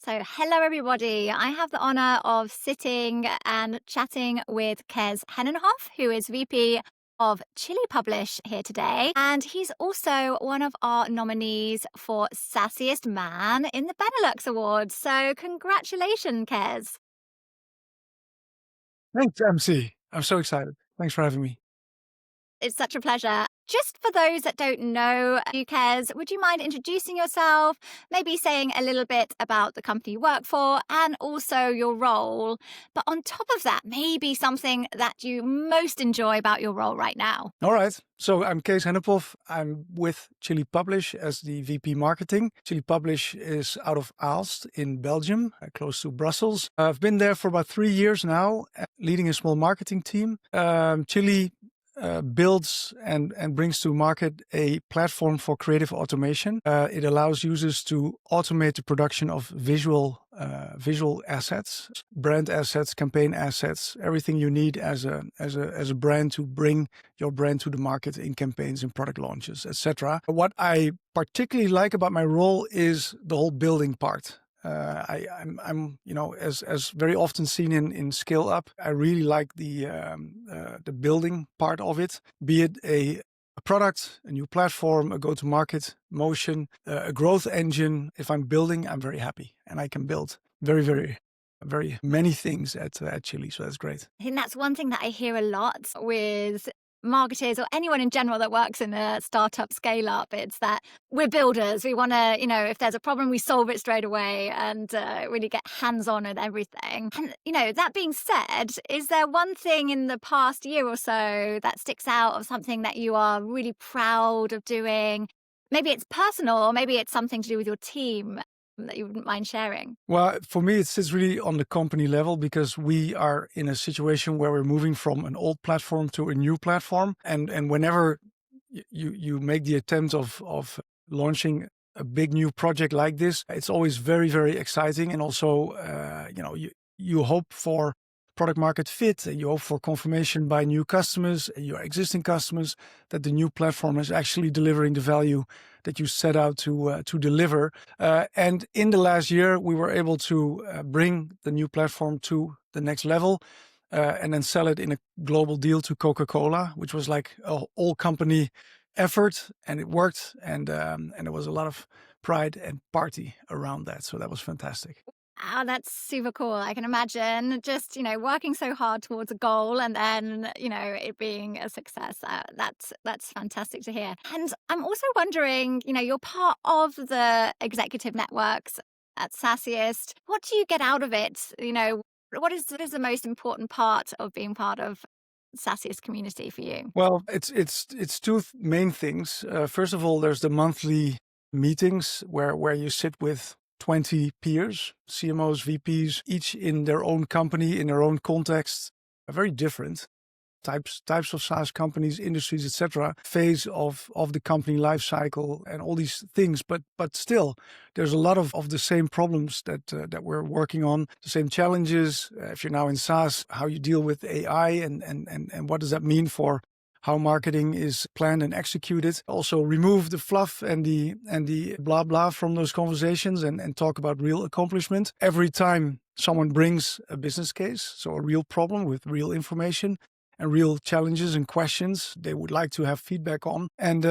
So, hello everybody. I have the honor of sitting and chatting with Kees Henniphof, who is VP of Chili Publish here today. And he's also one of our nominees for SaaSiest Man in the Benelux Awards. So, congratulations, Kees. Thanks, MC. I'm so excited. Thanks for having me. It's such a pleasure. Just for those that don't know you, Kees, would you mind introducing yourself, maybe saying a little bit about the company you work for and also your role? But on top of that, maybe something that you most enjoy about your role right now. All right. So I'm Kees Henniphof. I'm with Chili Publish as the VP Marketing. Chili Publish is out of Aalst in Belgium, close to Brussels. I've been there for about 3 years now, leading a small marketing team. Chili builds and brings to market a platform for creative automation. It allows users to automate the production of visual assets, brand assets, campaign assets, everything you need as a brand to bring your brand to the market in campaigns, in product launches, etc. What I particularly like about my role is the whole building part. I'm as very often seen in scale up. I really like the building part of it, be it a product, a new platform, a go-to-market motion, a growth engine. If I'm building, I'm very happy, and I can build very many things at Chili. So that's great. I think that's one thing that I hear a lot with marketers or anyone in general that works in a startup scale up. It's that we're builders. We want to, if there's a problem, we solve it straight away and really get hands on with everything. And, that being said, is there one thing in the past year or so that sticks out of something that you are really proud of doing? Maybe it's personal or maybe it's something to do with your team that you wouldn't mind sharing? Well, for me, it sits really on the company level because we are in a situation where we're moving from an old platform to a new platform. And whenever you make the attempt of launching a big new project like this, it's always very, very exciting. And also, you hope for product market fit, and you hope for confirmation by new customers and your existing customers that the new platform is actually delivering the value that you set out to deliver. And in the last year, we were able to bring the new platform to the next level and then sell it in a global deal to Coca-Cola, which was like a all company effort, and it worked. And there was a lot of pride and party around that. So that was fantastic. Oh, that's super cool. I can imagine just, working so hard towards a goal and then, it being a success. That's fantastic to hear. And I'm also wondering, you're part of the executive networks at SaaSiest. What do you get out of it? What is the most important part of being part of SaaSiest community for you? Well, it's two main things. First of all, there's the monthly meetings where you sit with 20 peers, CMOs, VPs, each in their own company, in their own context, very different types of SaaS companies, industries, etc. Phase of the company life cycle and all these things. But still, there's a lot of the same problems that we're working on, the same challenges. If you're now in SaaS, how you deal with AI and what does that mean for how marketing is planned and executed. Also remove the fluff and the blah blah from those conversations and talk about real accomplishment. Every time someone brings a business case, so a real problem with real information and real challenges and questions they would like to have feedback on. And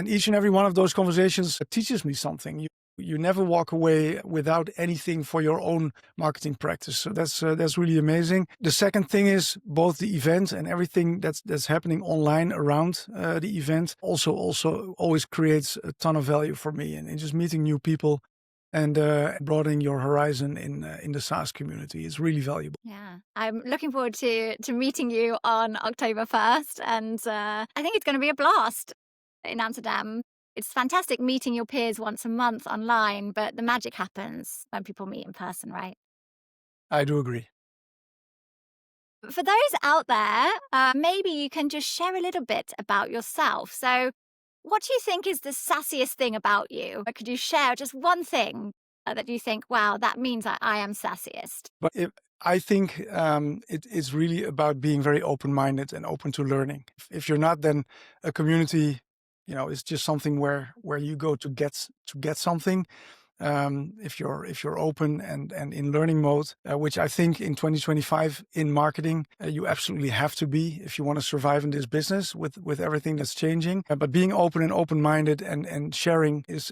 each and every one of those conversations teaches me something. You never walk away without anything for your own marketing practice. So that's really amazing. The second thing is both the event and everything that's happening online around the event also always creates a ton of value for me. And just meeting new people and broadening your horizon in the SaaS community is really valuable. Yeah, I'm looking forward to meeting you on October 1st. And I think it's going to be a blast in Amsterdam. It's fantastic meeting your peers once a month online, but the magic happens when people meet in person, right? I do agree. For those out there, maybe you can just share a little bit about yourself. So what do you think is the sassiest thing about you? Or could you share just one thing that you think, wow, that means that I am sassiest? But I think it is really about being very open-minded and open to learning. If you're not, then a community, it's just something where you go to get something. if you're open and in learning mode, which I think in 2025 in marketing you absolutely have to be if you want to survive in this business with everything that's changing. But being open and open-minded and sharing is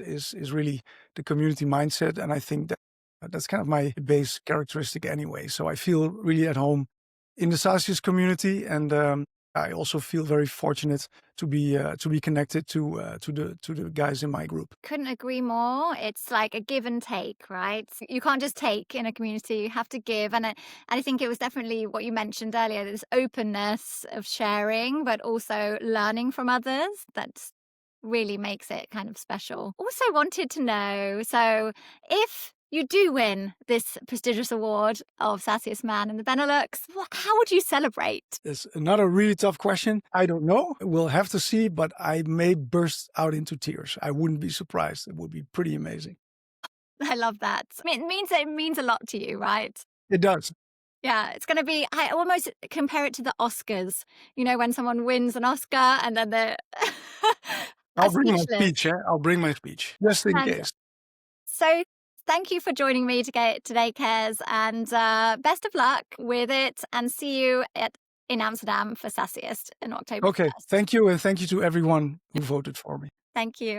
really the community mindset, and I think that's kind of my base characteristic anyway. So I feel really at home in the SaaSiest community, and I also feel very fortunate to be connected to the guys in my group. Couldn't agree more. It's like a give and take, right? You can't just take in a community, you have to give. And I think it was definitely what you mentioned earlier, this openness of sharing, but also learning from others. That really makes it kind of special. Also wanted to know, so if you do win this prestigious award of SaaSiest Man in the Benelux, how would you celebrate? It's another really tough question. I don't know. We'll have to see, but I may burst out into tears. I wouldn't be surprised. It would be pretty amazing. I love that. I mean, it means a lot to you, right? It does. Yeah, it's going to be, I almost compare it to the Oscars. You know, when someone wins an Oscar and then they're I'll bring my speechless. speech. I'll bring my speech just in And case. so thank you for joining me today, Kees, and best of luck with it, and see you in Amsterdam for SaaSiest in October Okay. 1st. Thank you. And thank you to everyone who voted for me. Thank you.